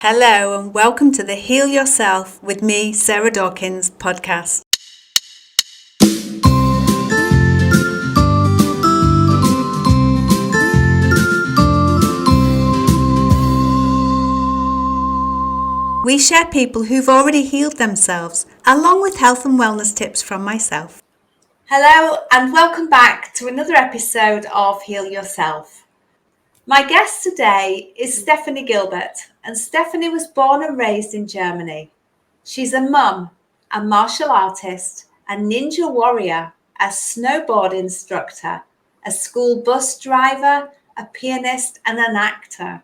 Hello and welcome to the Heal Yourself with me, Sarah Dawkins podcast. We share people who've already healed themselves, along with health and wellness tips from myself. Hello and welcome back to another episode of Heal Yourself. My guest today is Stephanie Gilbert, and Stephanie was born and raised in Germany. She's a mum, a martial artist, a ninja warrior, a snowboard instructor, a school bus driver, a pianist, and an actor.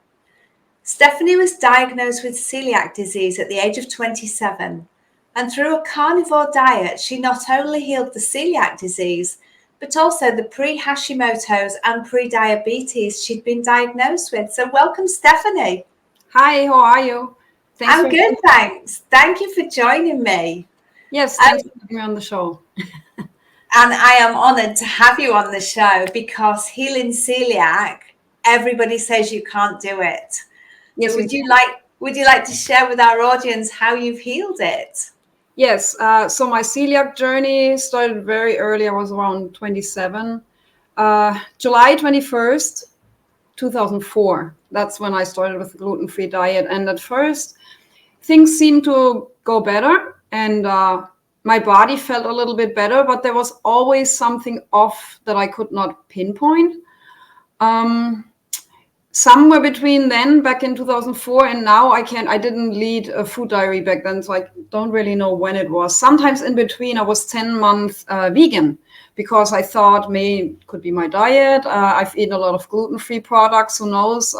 Stephanie was diagnosed with celiac disease at the age of 27, and through a carnivore diet, she not only healed the celiac disease, but also the pre-Hashimoto's and pre-diabetes she'd been diagnosed with. So welcome, Stephanie. Hi, how are you? I'm good, thanks. Thank you for joining me. Yes, thanks for having me on the show. And I am honoured to have you on the show because healing celiac, everybody says you can't do it. Yes, so would you like to share with our audience how you've healed it? Yes, so my celiac journey started very early. I was around 27. July 21st, 2004. That's when I started with the gluten-free diet. And at first, things seemed to go better. And my body felt a little bit better, but there was always something off that I could not pinpoint. Somewhere between then, back in 2004, and now I didn't lead a food diary back then, so I don't really know when it was. Sometimes in between, I was 10 months vegan because I thought maybe it could be my diet. I've eaten a lot of gluten-free products, who knows?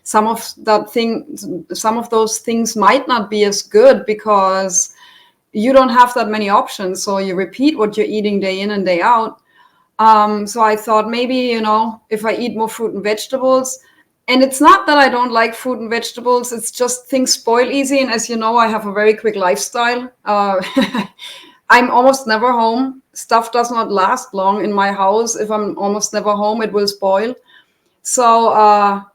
Some of those things might not be as good because you don't have that many options. So you repeat what you're eating day in and day out. So I thought maybe, if I eat more fruit and vegetables. And it's not that I don't like fruit and vegetables. It's just things spoil easy. And as you know, I have a very quick lifestyle. I'm almost never home. Stuff does not last long in my house. If I'm almost never home, it will spoil. So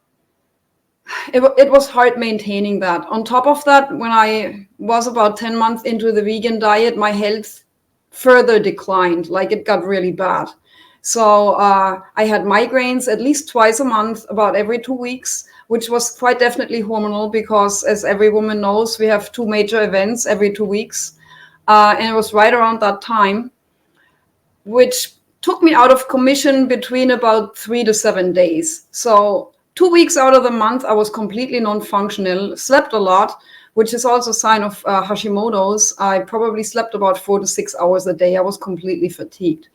it was hard maintaining that. On top of that, when I was about 10 months into the vegan diet, my health further declined. Like it got really bad. So I had migraines at least twice a month, about every 2 weeks, which was quite definitely hormonal because, as every woman knows, we have 2 major events every 2 weeks. And it was right around that time, which took me out of commission between about 3 to 7 days. So 2 weeks out of the month, I was completely non-functional, slept a lot, which is also a sign of Hashimoto's. I probably slept about 4 to 6 hours a day. I was completely fatigued.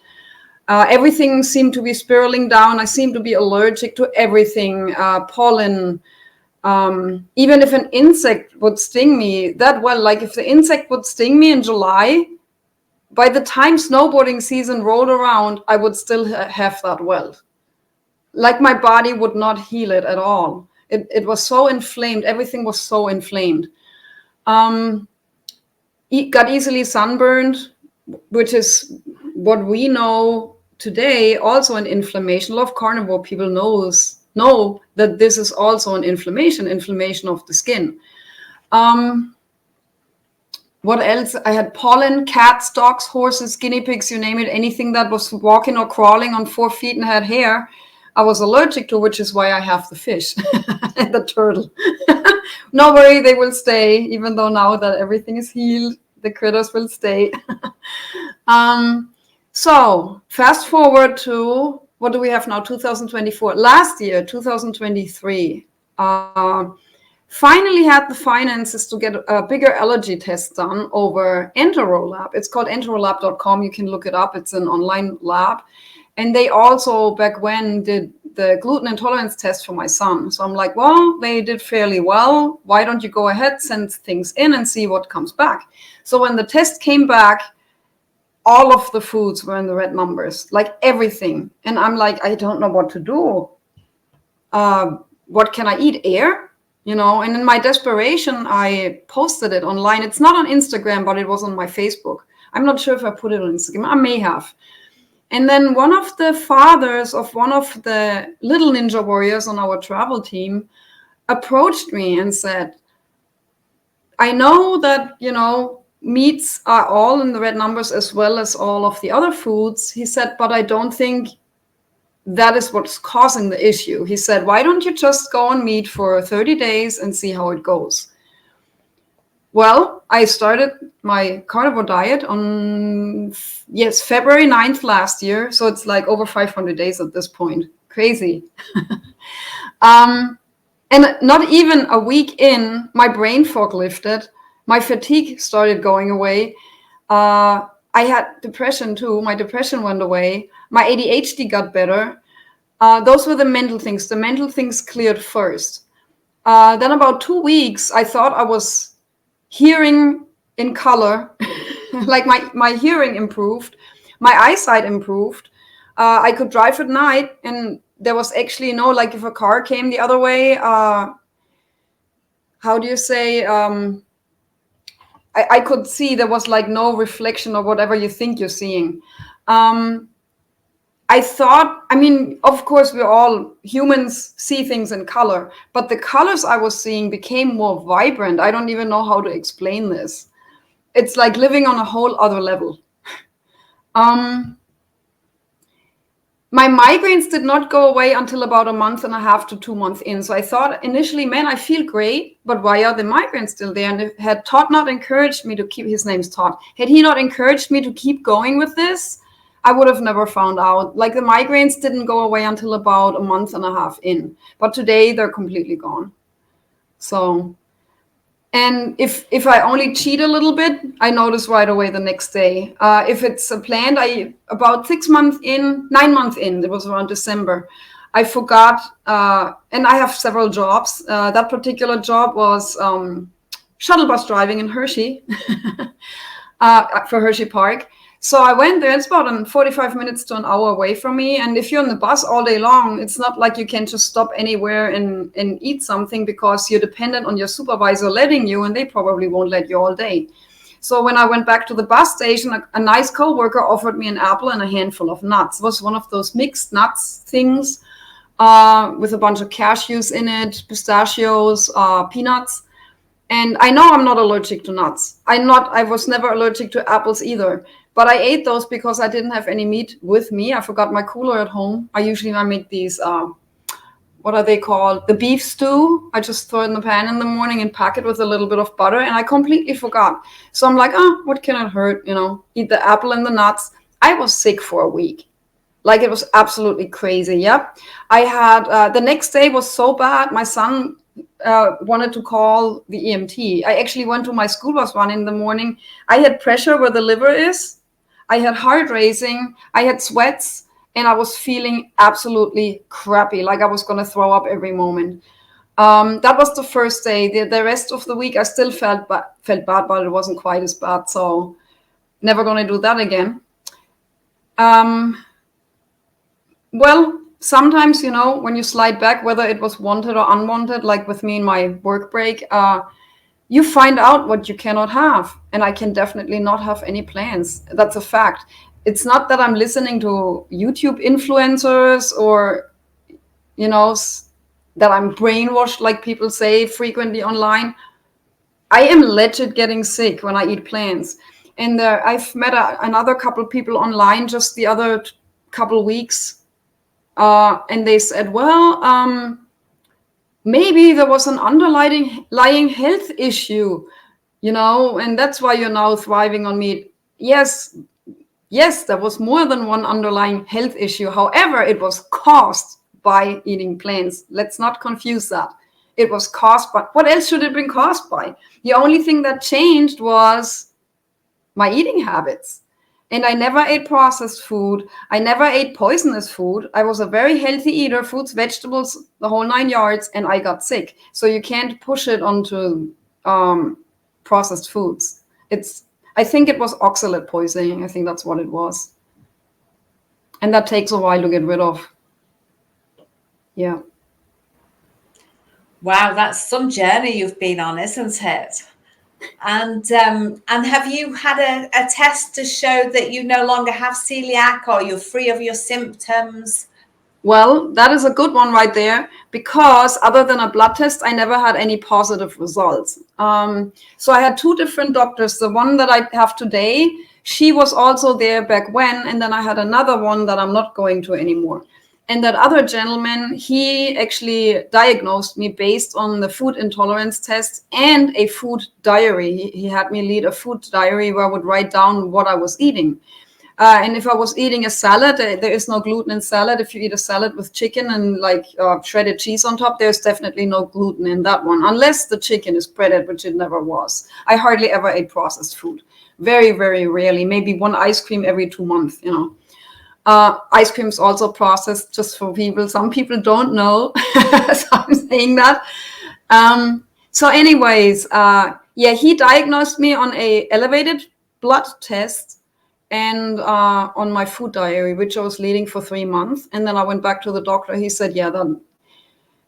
Everything seemed to be spiraling down. I seemed to be allergic to everything, pollen. Even if an insect would sting me like if the insect would sting me in July, by the time snowboarding season rolled around, I would still have that welt. Like my body would not heal it at all. It was so inflamed. Everything was so inflamed. Got easily sunburned, which is what we know today, also an inflammation. A lot of carnivore people know that this is also an inflammation of the skin. What else? I had pollen, cats, dogs, horses, guinea pigs, you name it, anything that was walking or crawling on 4 feet and had hair, I was allergic to, which is why I have the fish and the turtle. No worry, they will stay, even though now that everything is healed, the critters will stay. So fast forward to, what do we have now? 2024. Last year, 2023, finally had the finances to get a bigger allergy test done over EnteroLab. It's called enterolab.com. You can look it up. It's an online lab. And they also, back when, did the gluten intolerance test for my son. So I'm like, well, they did fairly well. Why don't you go ahead, send things in and see what comes back? So when the test came back, all of the foods were in the red numbers, like everything. And I'm like, I don't know what to do. What can I eat? Air? And in my desperation, I posted it online. It's not on Instagram, but it was on my Facebook. I'm not sure if I put it on Instagram. I may have. And then one of the fathers of one of the little ninja warriors on our travel team approached me and said, I know that, meats are all in the red numbers as well as all of the other foods. He said, but I don't think that is what's causing the issue. He said, why don't you just go on meat for 30 days and see how it goes? Well, I started my carnivore diet on, February 9th last year. So it's like over 500 days at this point. Crazy. And not even a week in, my brain fog lifted. My fatigue started going away. I had depression too. My depression went away. My ADHD got better. Those were the mental things. The mental things cleared first. Then about 2 weeks, I thought I was hearing in color. Like my hearing improved. My eyesight improved. I could drive at night, and there was actually like if a car came the other way, how do you say, I could see there was like no reflection of whatever you think you're seeing. I thought, of course, we all humans see things in color, but the colors I was seeing became more vibrant. I don't even know how to explain this. It's like living on a whole other level. My migraines did not go away until about a month and a half to 2 months in. So I thought initially, man, I feel great, but why are the migraines still there? And had Todd not encouraged me to keep, his name's Todd, had he not encouraged me to keep going with this, I would have never found out. Like the migraines didn't go away until about a month and a half in. But today they're completely gone. So, and if I only cheat a little bit, I notice right away the next day. If it's a planned, about 9 months in, it was around December, I forgot, and I have several jobs. That particular job was shuttle bus driving in Hershey, for Hershey Park. So I went there. It's about 45 minutes to an hour away from me. And if you're on the bus all day long, it's not like you can just stop anywhere and eat something, because you're dependent on your supervisor letting you, and they probably won't let you all day. So when I went back to the bus station, a nice coworker offered me an apple and a handful of nuts. It was one of those mixed nuts things with a bunch of cashews in it, pistachios, peanuts. And I know I'm not allergic to nuts. I was never allergic to apples either. But I ate those because I didn't have any meat with me. I forgot my cooler at home. I make these, what are they called? The beef stew. I just throw it in the pan in the morning and pack it with a little bit of butter. And I completely forgot. So I'm like, what can it hurt? Eat the apple and the nuts. I was sick for a week. Like it was absolutely crazy. Yep. I had, the next day was so bad. My son wanted to call the EMT. I actually went to my school bus run in the morning. I had pressure where the liver is. I had heart racing. I had sweats, and I was feeling absolutely crappy, like I was going to throw up every moment. That was the first day. The rest of the week, I still felt bad, but it wasn't quite as bad. So never going to do that again. Well, sometimes, when you slide back, whether it was wanted or unwanted, like with me in my work break, you find out what you cannot have. And I can definitely not have any plans. That's a fact. It's not that I'm listening to YouTube influencers or, that I'm brainwashed, like people say frequently online. I am legit getting sick when I eat plants. And I've met another couple people online just the other couple weeks. And they said, well, maybe there was an underlying health issue, and that's why you're now thriving on meat. Yes, there was more than one underlying health issue. However, it was caused by eating plants. Let's not confuse that. It was caused by, what else should it have been caused by? The only thing that changed was my eating habits. And I never ate processed food. I never ate poisonous food. I was a very healthy eater, fruits, vegetables, the whole 9 yards, and I got sick. So you can't push it onto processed foods. I think it was oxalate poisoning. I think that's what it was. And that takes a while to get rid of. Yeah. Wow, that's some journey you've been on, isn't it? And have you had a test to show that you no longer have celiac or you're free of your symptoms? Well, that is a good one right there, because other than a blood test, I never had any positive results. So I had two different doctors. The one that I have today, she was also there back when, and then I had another one that I'm not going to anymore. And that other gentleman, he actually diagnosed me based on the food intolerance test and a food diary. He had me lead a food diary where I would write down what I was eating. And if I was eating a salad, there is no gluten in salad. If you eat a salad with chicken and like shredded cheese on top, there's definitely no gluten in that one, unless the chicken is breaded, which it never was. I hardly ever ate processed food. Very, very rarely. Maybe one ice cream every 2 months, you know. Ice cream is also processed, just for people. Some people don't know, so I'm saying that. So anyways, yeah, he diagnosed me on a elevated blood test and on my food diary, which I was leading for 3 months. And then I went back to the doctor. He said, yeah, then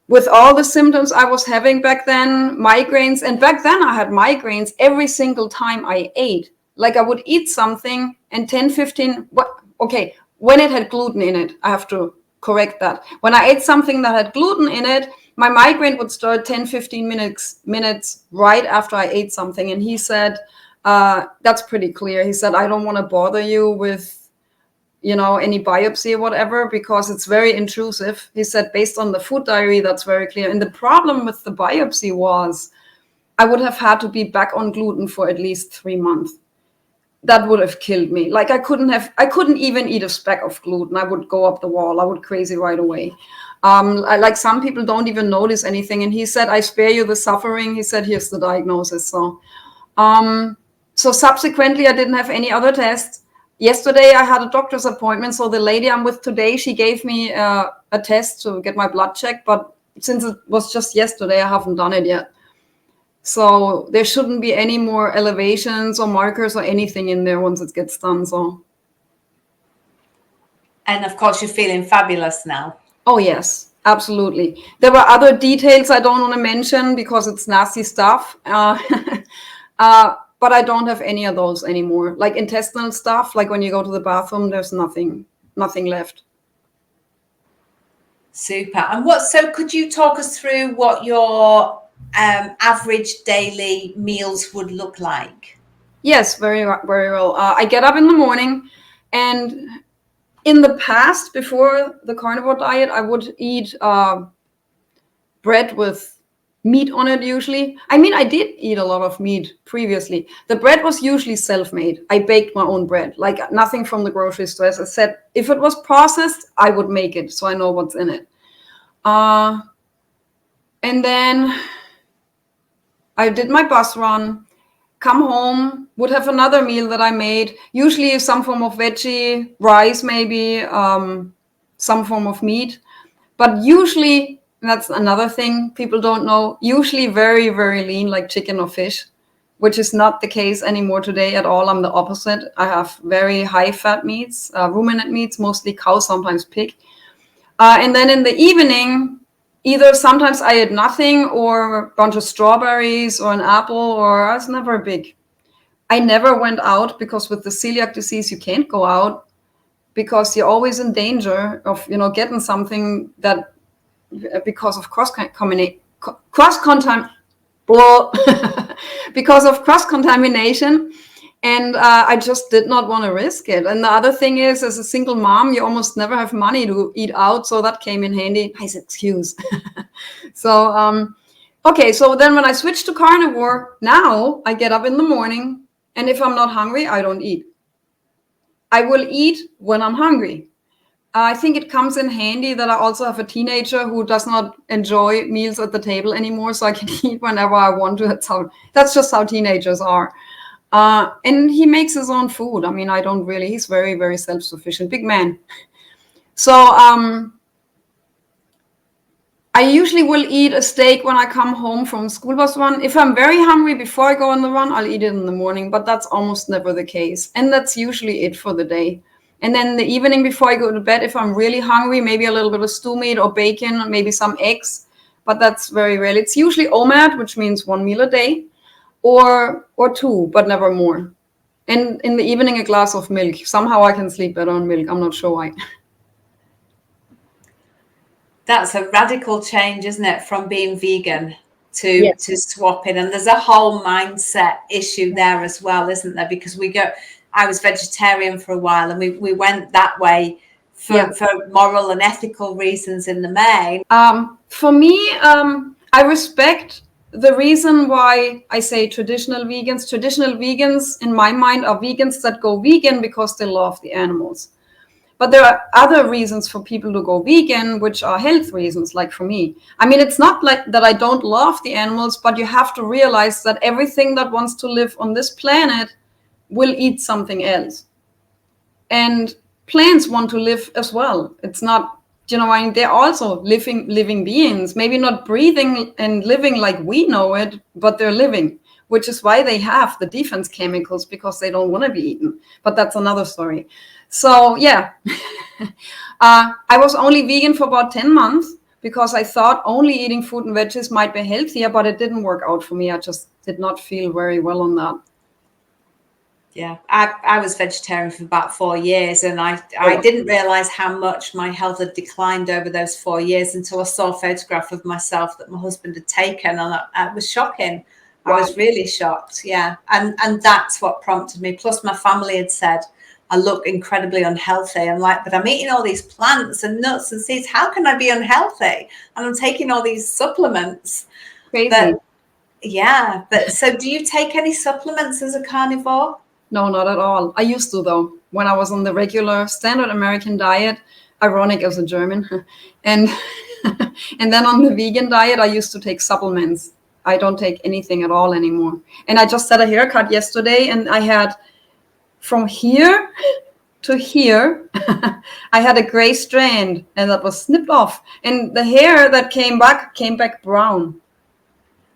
with all the symptoms I was having back then, migraines, and back then I had migraines every single time I ate. Like I would eat something and 10, 15, okay, when it had gluten in it, I have to correct that. When I ate something that had gluten in it, my migraine would start 10, 15 minutes right after I ate something. And he said, that's pretty clear. He said, I don't want to bother you with, you know, any biopsy or whatever, because it's very intrusive. He said, based on the food diary, that's very clear. And the problem with the biopsy was I would have had to be back on gluten for at least 3 months. That would have killed me. Like I couldn't even eat a speck of gluten. I would go up the wall. I would crazy right away. Like some people don't even notice anything. And he said, I spare you the suffering. He said, here's the diagnosis. So subsequently, I didn't have any other tests. Yesterday, I had a doctor's appointment. So the lady I'm with today, she gave me a test to get my blood checked. But since it was just yesterday, I haven't done it yet. So there shouldn't be any more elevations or markers or anything in there once it gets done. So. And of course, you're feeling fabulous now. Oh, yes, absolutely. There were other details I don't want to mention because it's nasty stuff. But I don't have any of those anymore. Like intestinal stuff, like when you go to the bathroom, there's nothing left. Super. And so could you talk us through what your average daily meals would look like? Yes, very, very well. I get up in the morning, and in the past, before the carnivore diet, I would eat bread with meat on it usually. I mean, I did eat a lot of meat previously. The bread was usually self-made. I baked my own bread, like nothing from the grocery store. As I said, if it was processed, I would make it so I know what's in it. And then I did my bus run, come home, would have another meal that I made, usually some form of veggie, rice maybe, some form of meat. But usually, that's another thing people don't know, usually very, very lean, like chicken or fish, which is not the case anymore today at all. I'm the opposite. I have very high fat meats, ruminant meats, mostly cow, sometimes pig. And then in the evening, either sometimes I ate nothing or a bunch of strawberries or an apple, or I was never big. I never went out because with the celiac disease, you can't go out because you're always in danger of, getting something that because of because of cross-contamination. And I just did not want to risk it. And the other thing is, as a single mom, you almost never have money to eat out. So that came in handy. Nice excuse. So, okay. So then when I switched to carnivore, now I get up in the morning. And if I'm not hungry, I don't eat. I will eat when I'm hungry. I think it comes in handy that I also have a teenager who does not enjoy meals at the table anymore. So I can eat whenever I want to. That's just how teenagers are. And he makes his own food. I mean, he's very, very self-sufficient, big man. So I usually will eat a steak when I come home from school bus run. If I'm very hungry before I go on the run, I'll eat it in the morning, but that's almost never the case. And that's usually it for the day. And then the evening before I go to bed, if I'm really hungry, maybe a little bit of stew meat or bacon, maybe some eggs, but that's very rare. It's usually OMAD, which means 1 meal a day. Or 2, but never more. And in the evening, a glass of milk. Somehow I can sleep better on milk. I'm not sure why. That's a radical change, isn't it, from being vegan to Yes. swapping? And there's a whole mindset issue there as well, isn't there? Because I was vegetarian for a while, and we went that way Yeah. for moral and ethical reasons in the main. For me, I respect the reason why I say traditional vegans. Traditional vegans, in my mind, are vegans that go vegan because they love the animals. But there are other reasons for people to go vegan, which are health reasons, like for me. I mean, it's not like that I don't love the animals, but you have to realize that everything that wants to live on this planet will eat something else. And plants want to live as well. It's not, I mean, they're also living beings, maybe not breathing and living like we know it, but they're living, which is why they have the defense chemicals, because they don't want to be eaten. But that's another story. So yeah, I was only vegan for about 10 months because I thought only eating fruit and veggies might be healthier, but it didn't work out for me. I just did not feel very well on that. Yeah, I was vegetarian for about 4 years, and I didn't realize how much my health had declined over those 4 years until I saw a photograph of myself that my husband had taken, and it was shocking. Wow. I was really shocked. Yeah. And that's what prompted me. Plus my family had said I look incredibly unhealthy. I'm like, but I'm eating all these plants and nuts and seeds. How can I be unhealthy? And I'm taking all these supplements. Crazy. But so do you take any supplements as a carnivore? No, not at all. I used to, though, when I was on the regular standard American diet, ironic as a German. And and then on the vegan diet, I used to take supplements. I don't take anything at all anymore. And I just had a haircut yesterday, and I had from here to here, I had a gray strand, and that was snipped off. And the hair that came back brown.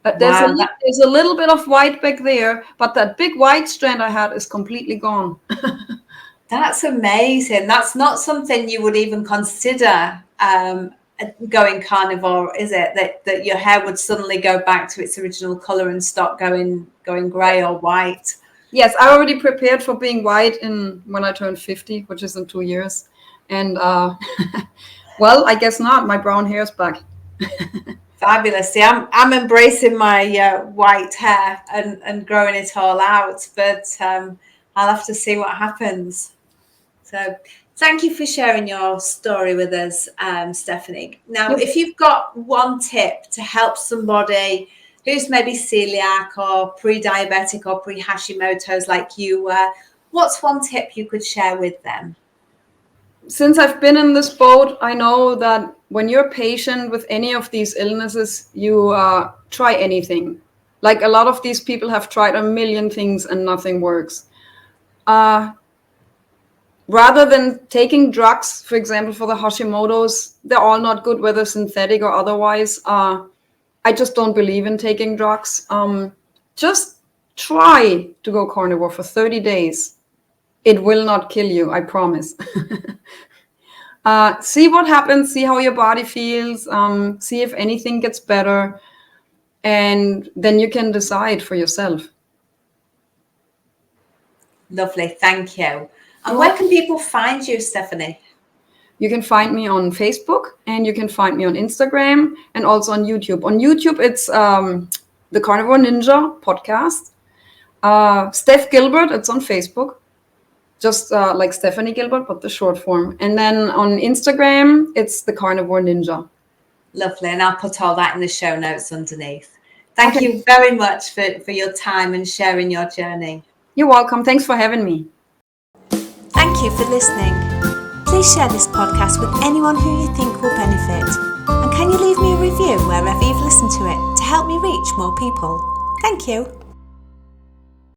There's a little bit of white back there, but that big white strand I had is completely gone. That's amazing. That's not something you would even consider going carnivore, is it? That your hair would suddenly go back to its original color and stop going gray or white. Yes, I already prepared for being white when I turned 50, which is in 2 years. And well, I guess not. My brown hair is back. Fabulous. See, I'm embracing my white hair and growing it all out, but I'll have to see what happens. So thank you for sharing your story with us, Stephanie. Now, if you've got one tip to help somebody who's maybe celiac or pre-diabetic or pre-Hashimoto's like you were, what's one tip you could share with them? Since I've been in this boat, I know that when you're patient with any of these illnesses, you try anything. Like a lot of these people have tried a million things and nothing works. Rather than taking drugs, for example, for the Hashimoto's, they're all not good, whether synthetic or otherwise. I just don't believe in taking drugs. Just try to go carnivore for 30 days. It will not kill you, I promise. See what happens, see how your body feels, see if anything gets better, and then you can decide for yourself. Lovely, thank you. And where can people find you, Stephanie? You can find me on Facebook, and you can find me on Instagram, and also on YouTube. On YouTube, it's the Carnivore Ninja podcast. Steph Gilbert, it's on Facebook. Just like Stephanie Gilbert, but the short form. And then on Instagram, it's the Carnivore Ninja. Lovely. And I'll put all that in the show notes underneath. Thank you very much for your time and sharing your journey. You're welcome. Thanks for having me. Thank you for listening. Please share this podcast with anyone who you think will benefit. And can you leave me a review wherever you've listened to it to help me reach more people? Thank you.